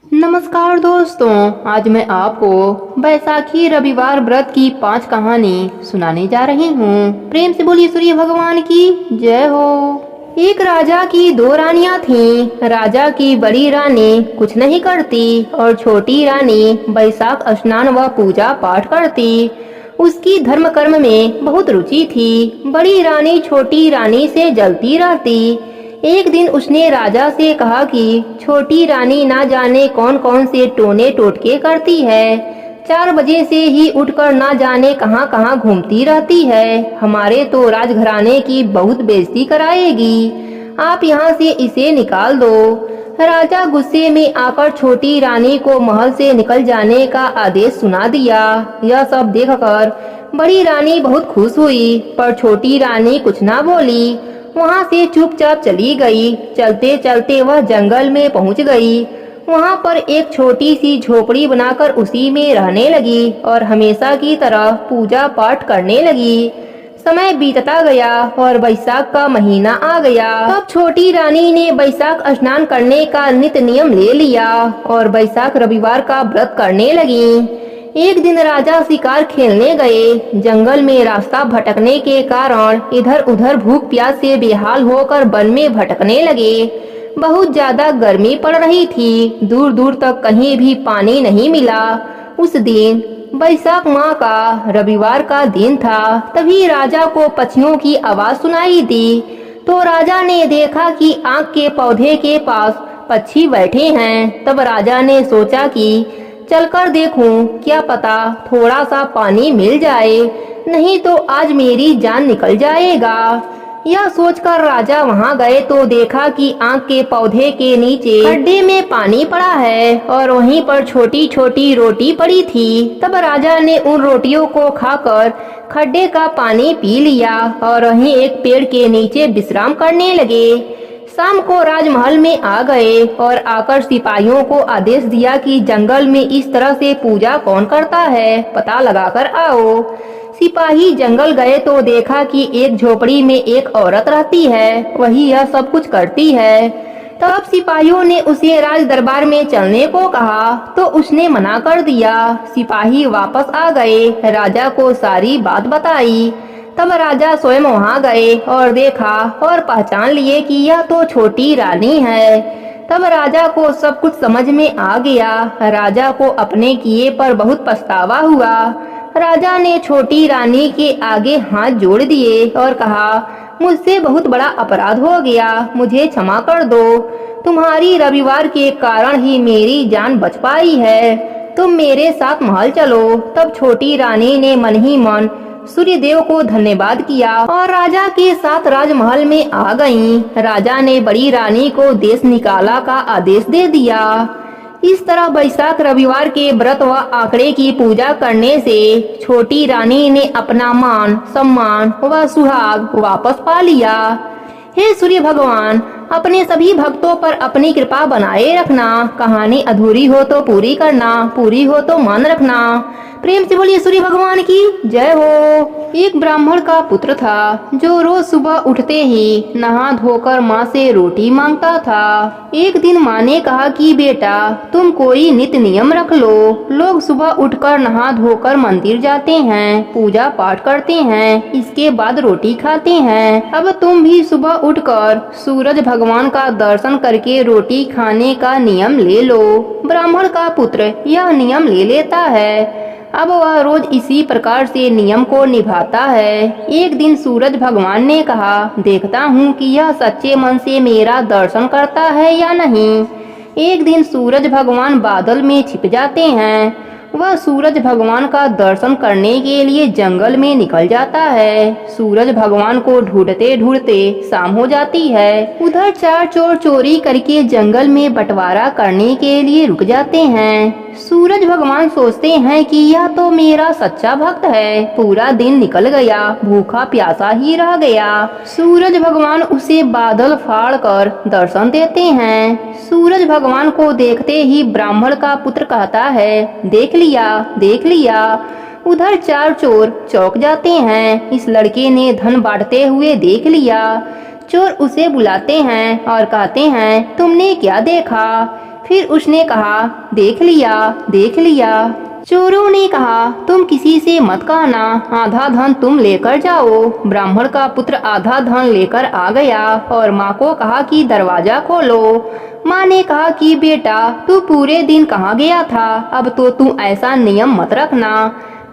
नमस्कार दोस्तों, आज मैं आपको बैसाखी रविवार व्रत की 5 कहानी सुनाने जा रही हूँ। प्रेम से बोलिए सूर्य भगवान की जय हो। एक राजा की 2 रानियां थीं। राजा की बड़ी रानी कुछ नहीं करती और छोटी रानी बैसाख स्नान व पूजा पाठ करती। उसकी धर्म कर्म में बहुत रुचि थी। बड़ी रानी छोटी रानी से जलती रहती। एक दिन उसने राजा से कहा कि छोटी रानी ना जाने कौन कौन से टोने टोटके करती है। 4 बजे से ही उठकर ना जाने कहां कहां घूमती रहती है। हमारे तो राजघराने की बहुत बेइज्जती कराएगी। आप यहाँ से इसे निकाल दो। राजा गुस्से में आकर छोटी रानी को महल से निकल जाने का आदेश सुना दिया। यह सब देखकर बड़ी रानी बहुत खुश हुई, पर छोटी रानी कुछ ना बोली। वहाँ से चुपचाप चली गई। चलते चलते वह जंगल में पहुँच गई। वहाँ पर एक छोटी सी झोपड़ी बनाकर उसी में रहने लगी और हमेशा की तरह पूजा पाठ करने लगी। समय बीतता गया और बैसाख का महीना आ गया। तब छोटी रानी ने बैसाख स्नान करने का नित्य नियम ले लिया और बैसाख रविवार का व्रत करने लगी। एक दिन राजा शिकार खेलने गए। जंगल में रास्ता भटकने के कारण इधर उधर भूख प्यास से बेहाल होकर वन में भटकने लगे। बहुत ज्यादा गर्मी पड़ रही थी। दूर दूर तक कहीं भी पानी नहीं मिला। उस दिन बैसाख माह का रविवार का दिन था। तभी राजा को पक्षियों की आवाज सुनाई दी। तो राजा ने देखा कि आक के पौधे के पास पक्षी बैठे हैं। तब राजा ने सोचा कि चलकर देखूं, क्या पता थोड़ा सा पानी मिल जाए, नहीं तो आज मेरी जान निकल जाएगा। यह सोचकर राजा वहां गए तो देखा कि आक के पौधे के नीचे खड्डे में पानी पड़ा है और वहीं पर छोटी छोटी रोटी पड़ी थी। तब राजा ने उन रोटियों को खाकर खड्डे का पानी पी लिया और वहीं एक पेड़ के नीचे विश्राम करने लगे। शाम को राजमहल में आ गए और आकर सिपाहियों को आदेश दिया कि जंगल में इस तरह से पूजा कौन करता है, पता लगाकर आओ। सिपाही जंगल गए तो देखा कि एक झोपड़ी में एक औरत रहती है, वही यह सब कुछ करती है। तब सिपाहियों ने उसे राज दरबार में चलने को कहा तो उसने मना कर दिया। सिपाही वापस आ गए, राजा को सारी बात बताई। तब राजा स्वयं वहां गए और देखा और पहचान लिए कि यह तो छोटी रानी है। तब राजा को सब कुछ समझ में आ गया। राजा को अपने किए पर बहुत पछतावा हुआ। राजा ने छोटी रानी के आगे हाथ जोड़ दिए और कहा, मुझसे बहुत बड़ा अपराध हो गया, मुझे क्षमा कर दो। तुम्हारी रविवार के कारण ही मेरी जान बच पाई है। तुम मेरे साथ महल चलो। तब छोटी रानी ने मन ही मन सूर्य देव को धन्यवाद किया और राजा के साथ राजमहल में आ गईं। राजा ने बड़ी रानी को देश निकाला का आदेश दे दिया। इस तरह बैसाख रविवार के व्रत व आंकड़े की पूजा करने से छोटी रानी ने अपना मान सम्मान व सुहाग वापस पा लिया। हे सूर्य भगवान, अपने सभी भक्तों पर अपनी कृपा बनाए रखना। कहानी अधूरी हो तो पूरी करना, पूरी हो तो मान रखना। प्रेम से बोलिए सूर्य भगवान की जय हो। एक ब्राह्मण का पुत्र था जो रोज सुबह उठते ही नहा धोकर माँ से रोटी मांगता था। एक दिन माँ ने कहा कि बेटा, तुम कोई नित्य नियम रख लो। लोग सुबह उठकर नहा धोकर मंदिर जाते हैं, पूजा पाठ करते हैं, इसके बाद रोटी खाते हैं। अब तुम भी सुबह उठकर सूरज भगवान का दर्शन करके रोटी खाने का नियम ले लो। ब्राह्मण का पुत्र यह नियम ले लेता है। अब वह रोज इसी प्रकार से नियम को निभाता है। एक दिन सूरज भगवान ने कहा, देखता हूँ कि यह सच्चे मन से मेरा दर्शन करता है या नहीं। एक दिन सूरज भगवान बादल में छिप जाते हैं। वह सूरज भगवान का दर्शन करने के लिए जंगल में निकल जाता है। सूरज भगवान को ढूंढते ढूंढते शाम हो जाती है। उधर 4 चोर चोरी करके जंगल में बंटवारा करने के लिए रुक जाते हैं। सूरज भगवान सोचते हैं कि यह तो मेरा सच्चा भक्त है, पूरा दिन निकल गया, भूखा प्यासा ही रह गया। सूरज भगवान उसे बादल फाड़ कर दर्शन देते हैं। सूरज भगवान को देखते ही ब्राह्मण का पुत्र कहता है, देख लिया, देख लिया। उधर 4 चोर चौंक जाते हैं। इस लड़के ने धन बांटते हुए देख लिया। चोर उसे बुलाते हैं और कहते हैं, तुमने क्या देखा? फिर उसने कहा, देख लिया, देख लिया। चोरों ने कहा, तुम किसी से मत कहना, आधा धन तुम लेकर जाओ। ब्राह्मण का पुत्र आधा धन लेकर आ गया और माँ को कहा कि दरवाजा खोलो। माँ ने कहा कि बेटा, तू पूरे दिन कहाँ गया था, अब तो तू ऐसा नियम मत रखना।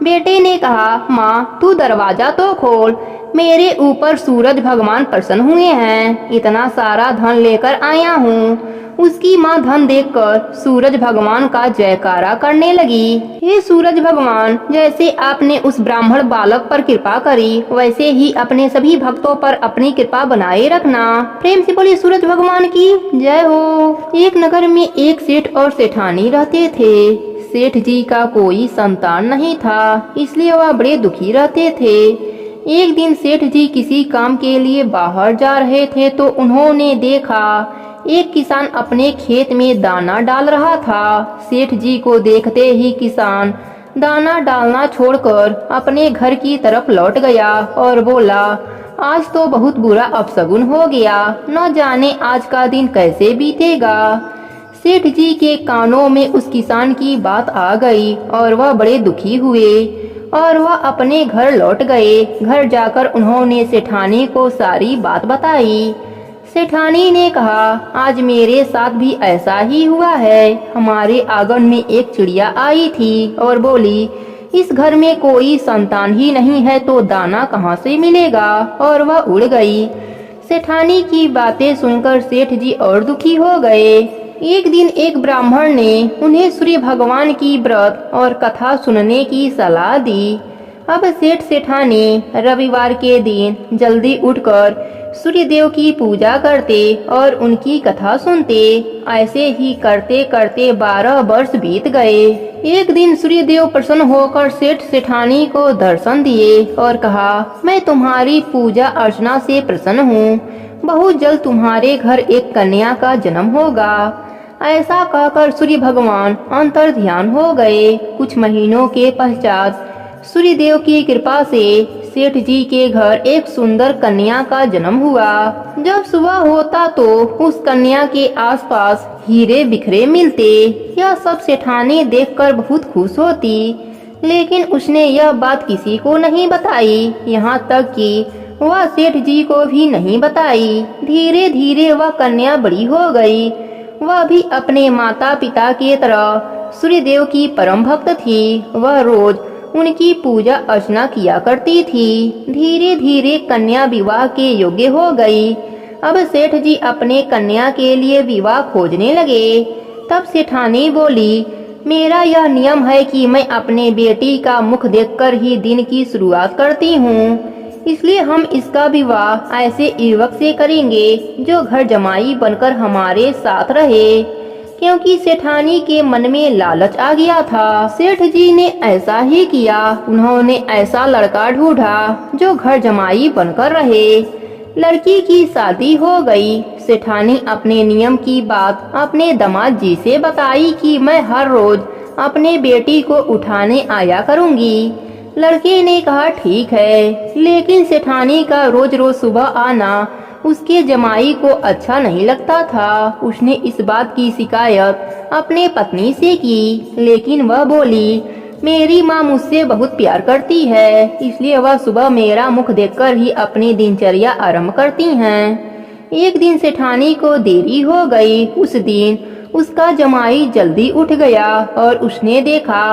बेटे ने कहा, माँ तू दरवाजा तो खोल, मेरे ऊपर सूरज भगवान प्रसन्न हुए हैं, इतना सारा धन लेकर आया हूँ। उसकी माँ धन देखकर सूरज भगवान का जयकारा करने लगी। हे सूरज भगवान, जैसे आपने उस ब्राह्मण बालक पर कृपा करी, वैसे ही अपने सभी भक्तों पर अपनी कृपा बनाए रखना। प्रेम से बोली सूरज भगवान की जय हो। एक नगर में एक सेठ और सेठानी रहते थे। सेठ जी का कोई संतान नहीं था, इसलिए वह बड़े दुखी रहते थे। एक दिन सेठ जी किसी काम के लिए बाहर जा रहे थे तो उन्होंने देखा एक किसान अपने खेत में दाना डाल रहा था। सेठ जी को देखते ही किसान दाना डालना छोड़कर अपने घर की तरफ लौट गया और बोला, आज तो बहुत बुरा अपशगुन हो गया, न जाने आज का दिन कैसे बीतेगा। सेठ जी के कानों में उस किसान की बात आ गई और वह बड़े दुखी हुए और वह अपने घर लौट गए। घर जाकर उन्होंने सेठानी को सारी बात बताई। सेठानी ने कहा, आज मेरे साथ भी ऐसा ही हुआ है। हमारे आंगन में एक चिड़िया आई थी और बोली, इस घर में कोई संतान ही नहीं है तो दाना कहाँ से मिलेगा, और वह उड़ गई। सेठानी की बातें सुनकर सेठ जी और दुखी हो गए। एक दिन एक ब्राह्मण ने उन्हें सूर्य भगवान की व्रत और कथा सुनने की सलाह दी। अब सेठ सेठानी रविवार के दिन जल्दी उठकर सूर्य देव की पूजा करते और उनकी कथा सुनते। ऐसे ही करते करते 12 वर्ष बीत गए। एक दिन सूर्य देव प्रसन्न होकर सेठ सेठानी को दर्शन दिए और कहा, मैं तुम्हारी पूजा अर्चना से प्रसन्न हूँ, बहुत जल्द तुम्हारे घर एक कन्या का जन्म होगा। ऐसा कहकर सूर्य भगवान अंतर ध्यान हो गए। कुछ महीनों के पश्चात सूर्य देव की कृपा से सेठ जी के घर एक सुंदर कन्या का जन्म हुआ। जब सुबह होता तो उस कन्या के आसपास हीरे बिखरे मिलते। यह सब सेठानी देखकर बहुत खुश होती, लेकिन उसने यह बात किसी को नहीं बताई, यहाँ तक कि वह सेठ जी को भी नहीं बताई। धीरे धीरे वह कन्या बड़ी हो गई। वह भी अपने माता पिता की तरह सूर्य देव की परम भक्त थी। वह रोज उनकी पूजा अर्चना किया करती थी। धीरे धीरे कन्या विवाह के योग्य हो गई। अब सेठ जी अपने कन्या के लिए विवाह खोजने लगे। तब सेठानी बोली, मेरा यह नियम है कि मैं अपने बेटी का मुख देखकर ही दिन की शुरुआत करती हूँ, इसलिए हम इसका विवाह ऐसे युवक से करेंगे जो घर जमाई बनकर हमारे साथ रहे। क्योंकि सेठानी के मन में लालच आ गया था। सेठ जी ने ऐसा ही किया। उन्होंने ऐसा लड़का ढूंढा जो घर जमाई बनकर रहे। लड़की की शादी हो गई। सेठानी अपने नियम की बात अपने दामाद जी से बताई कि मैं हर रोज अपने बेटी को उठाने आया करूंगी। लड़के ने कहा, ठीक है, लेकिन सेठानी का रोज रोज सुबह आना उसके जमाई को अच्छा नहीं लगता था। उसने इस बात की शिकायत अपने पत्नी से की, लेकिन वह बोली, मेरी माँ मुझसे बहुत प्यार करती है, इसलिए वह सुबह मेरा मुख देखकर ही अपनी दिनचर्या आरंभ करती हैं। एक दिन सेठानी को देरी हो गई। उस दिन उसका जमाई जल्दी उठ गया और उसने देखा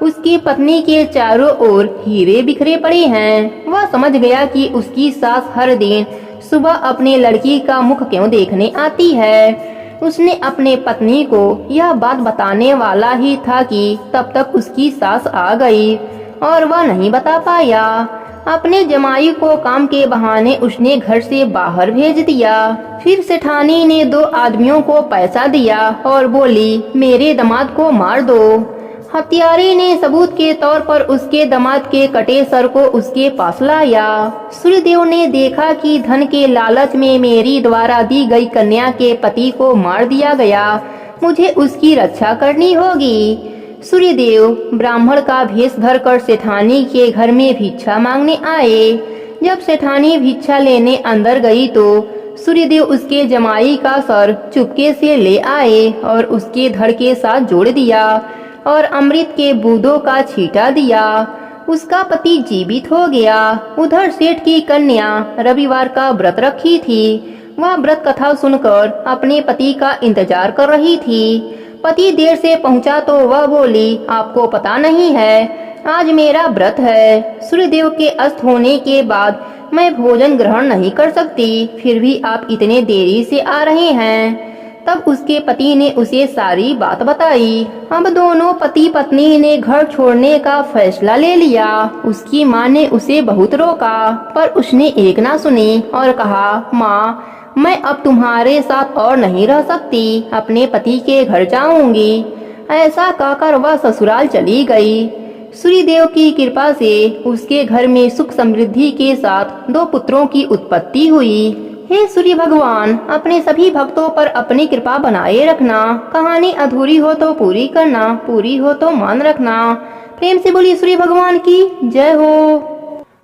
उसकी पत्नी के चारों ओर हीरे बिखरे पड़े हैं। वह समझ गया कि उसकी सास हर दिन सुबह अपने लड़की का मुख क्यों देखने आती है। उसने अपने पत्नी को यह बात बताने वाला ही था कि तब तक उसकी सास आ गई और वह नहीं बता पाया। अपने जमाई को काम के बहाने उसने घर से बाहर भेज दिया। फिर सेठानी ने 2 आदमियों को पैसा दिया और बोली, मेरे दामाद को मार दो। हत्यारे ने सबूत के तौर पर उसके दामाद के कटे सर को उसके पास लाया। सूर्यदेव ने देखा कि धन के लालच में मेरी द्वारा दी गई कन्या के पति को मार दिया गया, मुझे उसकी रक्षा करनी होगी। सूर्यदेव ब्राह्मण का भेष धरकर सेठानी के घर में भिक्षा मांगने आए। जब सेठानी भिक्षा लेने अंदर गई तो सूर्यदेव उसके जमाई का सर चुपके से ले आए और उसके धड़ के साथ जोड़ दिया और अमृत के बूंदों का छींटा दिया। उसका पति जीवित हो गया। उधर सेठ की कन्या रविवार का व्रत रखी थी। वह व्रत कथा सुनकर अपने पति का इंतजार कर रही थी। पति देर से पहुंचा तो वह बोली, आपको पता नहीं है, आज मेरा व्रत है। सूर्यदेव के अस्त होने के बाद मैं भोजन ग्रहण नहीं कर सकती, फिर भी आप इतने देरी से आ रहे हैं। तब उसके पति ने उसे सारी बात बताई। अब दोनों पति पत्नी ने घर छोड़ने का फैसला ले लिया। उसकी माँ ने उसे बहुत रोका, पर उसने एक ना सुनी और कहा, माँ, मैं अब तुम्हारे साथ और नहीं रह सकती, अपने पति के घर जाऊंगी। ऐसा कहकर वह ससुराल चली गई। सूर्यदेव की कृपा से उसके घर में सुख समृद्धि के साथ 2 पुत्रों की उत्पत्ति हुई। हे सूर्य भगवान, अपने सभी भक्तों पर अपनी कृपा बनाए रखना। कहानी अधूरी हो तो पूरी करना, पूरी हो तो मान रखना। प्रेम से बोलिए सूर्य भगवान की जय हो।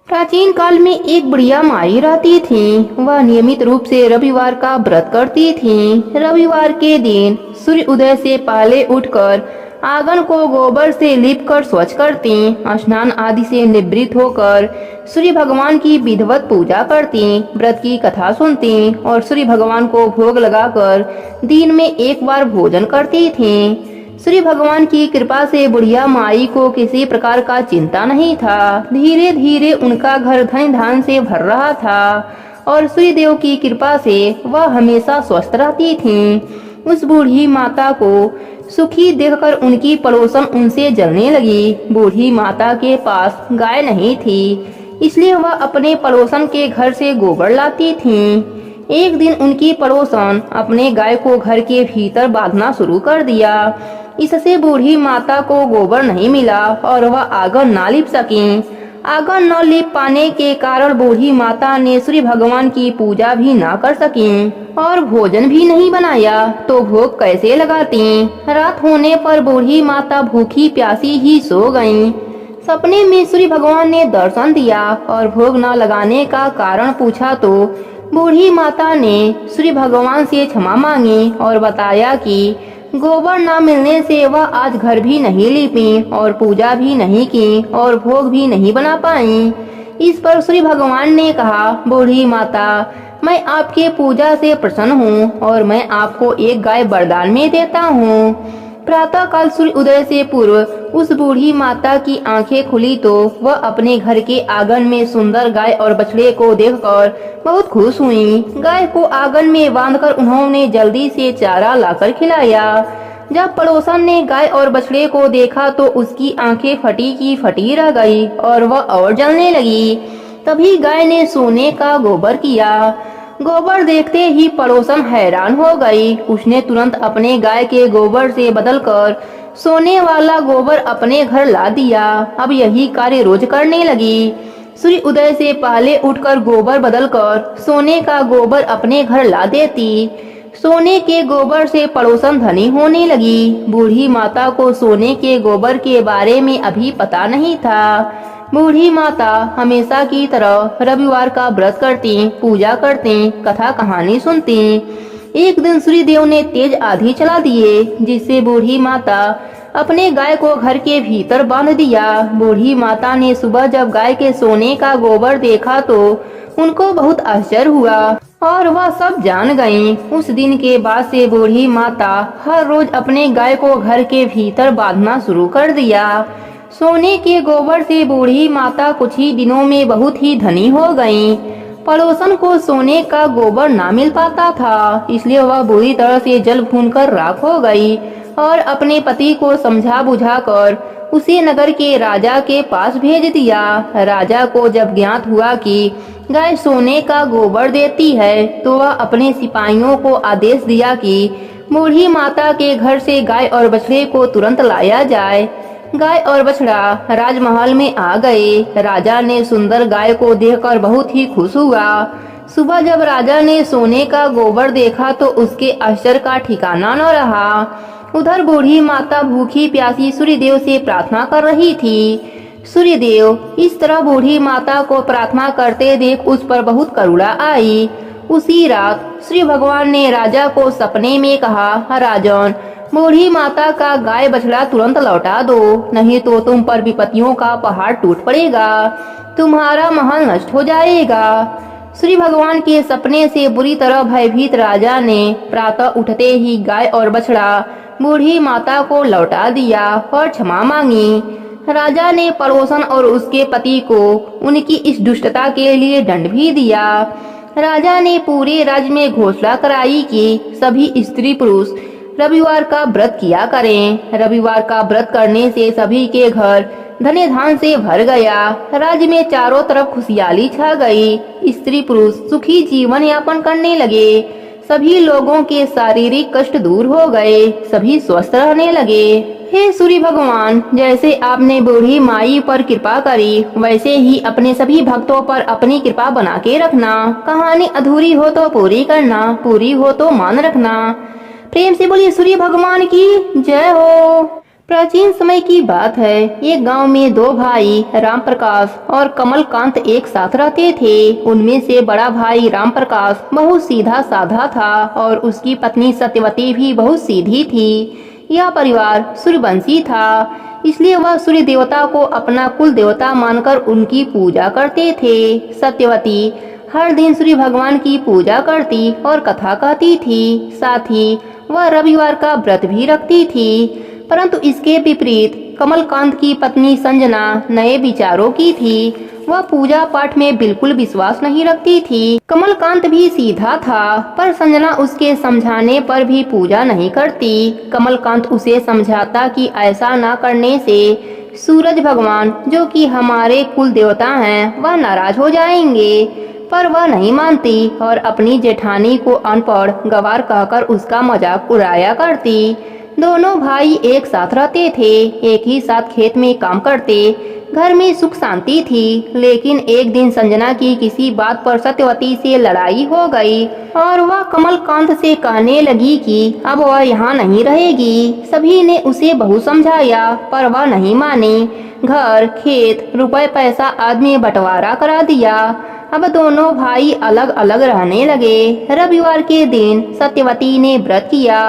प्राचीन काल में एक बुढ़िया माई रहती थी। वह नियमित रूप से रविवार का व्रत करती थी। रविवार के दिन सूर्य उदय से पहले उठकर आंगन को गोबर से लीपकर स्वच्छ करती, स्नान आदि से निवृत्त होकर सूर्य भगवान की विधिवत पूजा करती, व्रत की कथा सुनती और सूर्य भगवान को भोग लगाकर दिन में एक बार भोजन करती थी। सूर्य भगवान की कृपा से बुढ़िया माई को किसी प्रकार का चिंता नहीं था। धीरे धीरे उनका घर धन धान से भर रहा था और सूर्य देव की कृपा से वह हमेशा स्वस्थ रहती थी। उस बूढ़ी माता को सुखी देखकर उनकी पड़ोसन उनसे जलने लगी। बूढ़ी माता के पास गाय नहीं थी, इसलिए वह अपने पड़ोसन के घर से गोबर लाती थी। एक दिन उनकी पड़ोसन अपने गाय को घर के भीतर बांधना शुरू कर दिया। इससे बूढ़ी माता को गोबर नहीं मिला और वह आंगन ना लीप सकी। आंगन न लीप पाने के कारण बूढ़ी माता ने सूर्य भगवान की पूजा भी ना कर सकी और भोजन भी नहीं बनाया, तो भोग कैसे लगाती। रात होने पर बूढ़ी माता भूखी प्यासी ही सो गईं। सपने में सूर्य भगवान ने दर्शन दिया और भोग न लगाने का कारण पूछा तो बूढ़ी माता ने सूर्य भगवान से क्षमा मांगी और बताया कि गोबर न मिलने से वह आज घर भी नहीं लीपी और पूजा भी नहीं की और भोग भी नहीं बना पाई। इस पर सूर्य भगवान ने कहा, बूढ़ी माता, मैं आपके पूजा से प्रसन्न हूँ और मैं आपको एक गाय वरदान में देता हूँ। प्रातः काल सूर्य उदय से पूर्व उस बूढ़ी माता की आंखें खुली तो वह अपने घर के आंगन में सुंदर गाय और बछड़े को देखकर बहुत खुश हुई। गाय को आंगन में बांधकर उन्होंने जल्दी से चारा लाकर खिलाया। जब पड़ोसन ने गाय और बछड़े को देखा तो उसकी आंखें फटी की फटी रह गई और वह और जलने लगी। तभी गाय ने सोने का गोबर किया। गोबर देखते ही पड़ोसन हैरान हो गई। उसने तुरंत अपने गाय के गोबर से बदलकर सोने वाला गोबर अपने घर ला दिया। अब यही कार्य रोज करने लगी। सूर्य उदय से पहले उठकर गोबर बदलकर सोने का गोबर अपने घर ला देती। सोने के गोबर से पड़ोसन धनी होने लगी। बूढ़ी माता को सोने के गोबर के बारे में अभी पता नहीं था। बूढ़ी माता हमेशा की तरह रविवार का व्रत करती, पूजा करती, कथा कहानी सुनती। एक दिन सूर्यदेव ने तेज आंधी चला दिए, जिससे बूढ़ी माता अपने गाय को घर के भीतर बांध दिया। बूढ़ी माता ने सुबह जब गाय के सोने का गोबर देखा तो उनको बहुत आश्चर्य हुआ और वह सब जान गईं। उस दिन के बाद से बूढ़ी माता हर रोज अपने गाय को घर के भीतर बांधना शुरू कर दिया। सोने के गोबर से बूढ़ी माता कुछ ही दिनों में बहुत ही धनी हो गईं। पड़ोसन को सोने का गोबर ना मिल पाता था, इसलिए वह बुरी तरह से जल भूनकर राख हो गई और अपने पति को समझा बुझाकर उसे नगर के राजा के पास भेज दिया। राजा को जब ज्ञात हुआ कि गाय सोने का गोबर देती है तो वह अपने सिपाहियों को आदेश दिया कि बूढ़ी माता के घर से गाय और बछड़े को तुरंत लाया जाए। गाय और बछड़ा राजमहल में आ गए। राजा ने सुंदर गाय को देखकर बहुत ही खुश हुआ। सुबह जब राजा ने सोने का गोबर देखा तो उसके आश्चर्य का ठिकाना न रहा। उधर बूढ़ी माता भूखी प्यासी सूर्यदेव से प्रार्थना कर रही थी। सूर्यदेव इस तरह बूढ़ी माता को प्रार्थना करते देख उस पर बहुत करुणा आई उसी रात श्री भगवान ने राजा को सपने में कहा, राजन, बूढ़ी माता का गाय बछड़ा तुरंत लौटा दो, नहीं तो तुम पर विपत्तियों का पहाड़ टूट पड़ेगा, तुम्हारा महल नष्ट हो जाएगा। श्री भगवान के सपने से बुरी तरह भयभीत राजा ने प्रातः उठते ही गाय और बछड़ा बूढ़ी माता को लौटा दिया और क्षमा मांगी। राजा ने पड़ोसन और उसके पति को उनकी इस दुष्टता के लिए दंड भी दिया। राजा ने पूरे राज्य में घोषणा कराई कि सभी स्त्री पुरुष रविवार का व्रत किया करें। रविवार का व्रत करने से सभी के घर धने धान से भर गया। राज्य में चारों तरफ खुशहाली छा गई। स्त्री पुरुष सुखी जीवन यापन करने लगे। सभी लोगों के शारीरिक कष्ट दूर हो गए। सभी स्वस्थ रहने लगे। हे सूर्य भगवान, जैसे आपने बूढ़ी माई पर कृपा करी, वैसे ही अपने सभी भक्तों पर अपनी कृपा बना के रखना। कहानी अधूरी हो तो पूरी करना, पूरी हो तो मान रखना। प्रेम से बोलिए सूर्य भगवान की जय हो। प्राचीन समय की बात है। एक गांव में दो भाई राम प्रकाश और कमल कांत एक साथ रहते थे। उनमें से बड़ा भाई राम प्रकाश बहुत सीधा साधा था और उसकी पत्नी सत्यवती भी बहुत सीधी थी। यह परिवार सूर्यवंशी था, इसलिए वह सूर्य देवता को अपना कुल देवता मानकर उनकी पूजा करते थे। सत्यवती हर दिन सूर्य भगवान की पूजा करती और कथा कहती थी। साथ ही वह रविवार का व्रत भी रखती थी। परंतु इसके विपरीत कमलकांत की पत्नी संजना नए विचारों की थी। वह पूजा पाठ में बिल्कुल विश्वास नहीं रखती थी। कमलकांत भी सीधा था, पर संजना उसके समझाने पर भी पूजा नहीं करती। कमलकांत उसे समझाता कि ऐसा न करने से सूरज भगवान, जो कि हमारे कुल देवता हैं, वह नाराज हो जाएंगे। पर वह नहीं मानती और अपनी जेठानी को अनपढ़ गवार कहकर उसका मजाक उड़ाया करती। दोनों भाई एक साथ रहते थे, एक ही साथ खेत में काम करते। घर में सुख शांति थी। लेकिन एक दिन संजना की किसी बात पर सत्यवती से लड़ाई हो गई और वह कमलकांत से कहने लगी कि अब वह यहाँ नहीं रहेगी। सभी ने उसे बहुत समझाया, पर वह नहीं मानी। घर, खेत, रुपए पैसा आदि में बंटवारा करा दिया। अब दोनों भाई अलग अलग रहने लगे। रविवार के दिन सत्यवती ने व्रत किया।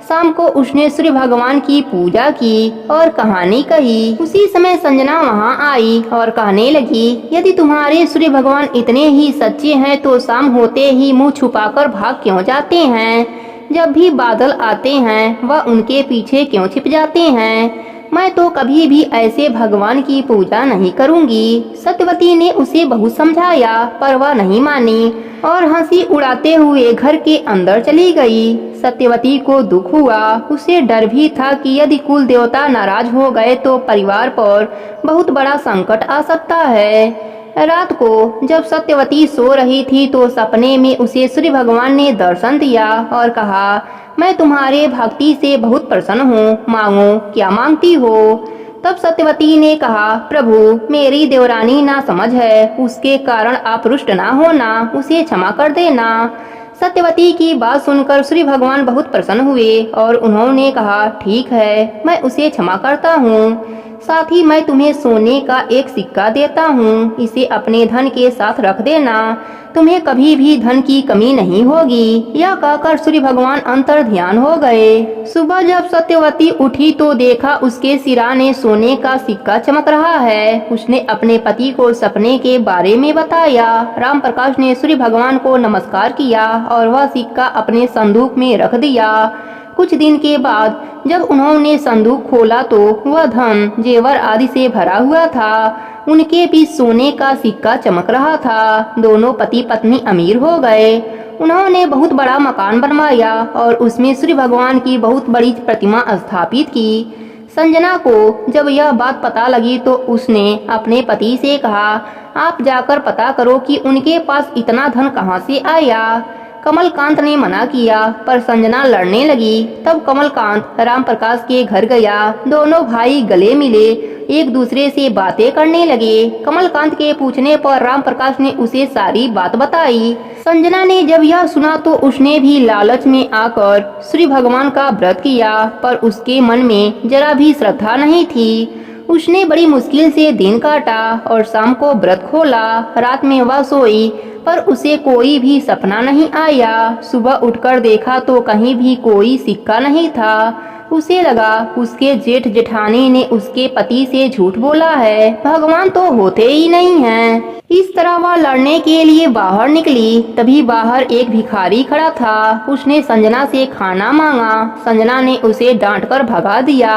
शाम को उसने सूर्य भगवान की पूजा की और कहानी कही। उसी समय संजना वहां आई और कहने लगी, यदि तुम्हारे सूर्य भगवान इतने ही सच्चे हैं तो शाम होते ही मुंह छुपाकर भाग क्यों जाते हैं? जब भी बादल आते हैं वह उनके पीछे क्यों छिप जाते हैं? मैं तो कभी भी ऐसे भगवान की पूजा नहीं करूंगी। सत्यवती ने उसे बहुत समझाया, पर वह नहीं मानी और हंसी उड़ाते हुए घर के अंदर चली गई। सत्यवती को दुख हुआ। उसे डर भी था कि यदि कुल देवता नाराज हो गए तो परिवार पर बहुत बड़ा संकट आ सकता है। रात को जब सत्यवती सो रही थी तो सपने में उसे सूर्य भगवान ने दर्शन दिया और कहा, मैं तुम्हारे भक्ति से बहुत प्रसन्न हूँ, मांगो क्या मांगती हो? तब सत्यवती ने कहा, प्रभु, मेरी देवरानी ना समझ है, उसके कारण आप रुष्ट ना होना, उसे क्षमा कर देना। सत्यवती की बात सुनकर सूर्य भगवान बहुत प्रसन्न हुए और उन्होंने कहा, ठीक है, मैं उसे क्षमा करता हूँ। साथ ही मैं तुम्हें सोने का एक सिक्का देता हूँ, इसे अपने धन के साथ रख देना, तुम्हें कभी भी धन की कमी नहीं होगी। यह कहकर सूर्य भगवान अंतर ध्यान हो गए। सुबह जब सत्यवती उठी तो देखा उसके सिराने सोने का सिक्का चमक रहा है। उसने अपने पति को सपने के बारे में बताया। राम प्रकाश ने सूर्य भगवान को नमस्कार किया और वह सिक्का अपने संदूक में रख दिया। कुछ दिन के बाद जब उन्होंने संदूक खोला तो वह धन, जेवर आदि से भरा हुआ था। उनके बीच सोने का सिक्का चमक रहा था। दोनों पति पत्नी अमीर हो गए। उन्होंने बहुत बड़ा मकान बनवाया और उसमें सूर्य भगवान की बहुत बड़ी प्रतिमा स्थापित की। संजना को जब यह बात पता लगी तो उसने अपने पति से कहा, आप जाकर पता करो कि उनके पास इतना धन कहाँ से आया। कमलकांत ने मना किया, पर संजना लड़ने लगी। तब कमलकांत राम प्रकाश के घर गया। दोनों भाई गले मिले, एक दूसरे से बातें करने लगे। कमलकांत के पूछने पर राम प्रकाश ने उसे सारी बात बताई। संजना ने जब यह सुना तो उसने भी लालच में आकर सूर्य भगवान का व्रत किया, पर उसके मन में जरा भी श्रद्धा नहीं थी। उसने बड़ी मुश्किल से दिन काटा और शाम को व्रत खोला। रात में वह सोई पर उसे कोई भी सपना नहीं आया। सुबह उठकर देखा तो कहीं भी कोई सिक्का नहीं था। उसे लगा उसके जेठ जेठानी ने उसके पति से झूठ बोला है, भगवान तो होते ही नहीं हैं। इस तरह वह लड़ने के लिए बाहर निकली। तभी बाहर एक भिखारी खड़ा था। उसने संजना से खाना मांगा। संजना ने उसे डांटकर भगा दिया।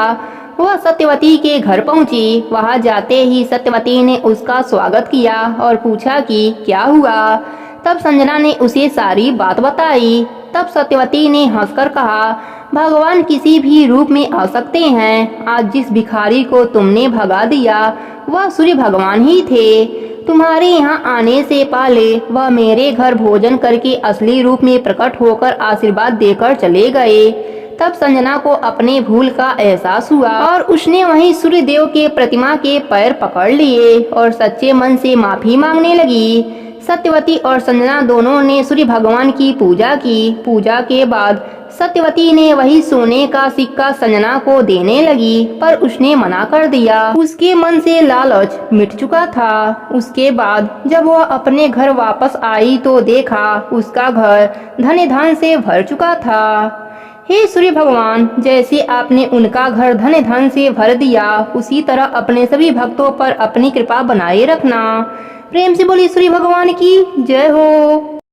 वह सत्यवती के घर पहुंची। वहां जाते ही सत्यवती ने उसका स्वागत किया और पूछा कि क्या हुआ। तब संजना ने उसे सारी बात बताई। तब सत्यवती ने हंसकर कहा, भगवान किसी भी रूप में आ सकते हैं। आज जिस भिखारी को तुमने भगा दिया वह सूर्य भगवान ही थे। तुम्हारे यहाँ आने से पहले वह मेरे घर भोजन करके असली रूप में प्रकट होकर आशीर्वाद देकर चले गए। तब संजना को अपने भूल का एहसास हुआ और उसने वहीं सूर्य देव के प्रतिमा के पैर पकड़ लिए और सच्चे मन से माफी मांगने लगी। सत्यवती और संजना दोनों ने सूर्य भगवान की पूजा की। पूजा के बाद सत्यवती ने वही सोने का सिक्का संजना को देने लगी, पर उसने मना कर दिया। उसके मन से लालच मिट चुका था। उसके बाद जब वह अपने घर वापस आई तो देखा उसका घर धन धन से भर चुका था। हे सूर्य भगवान, जैसे आपने उनका घर धन धन से भर दिया, उसी तरह अपने सभी भक्तों पर अपनी कृपा बनाए रखना। प्रेम से बोली सूर्य भगवान की जय हो।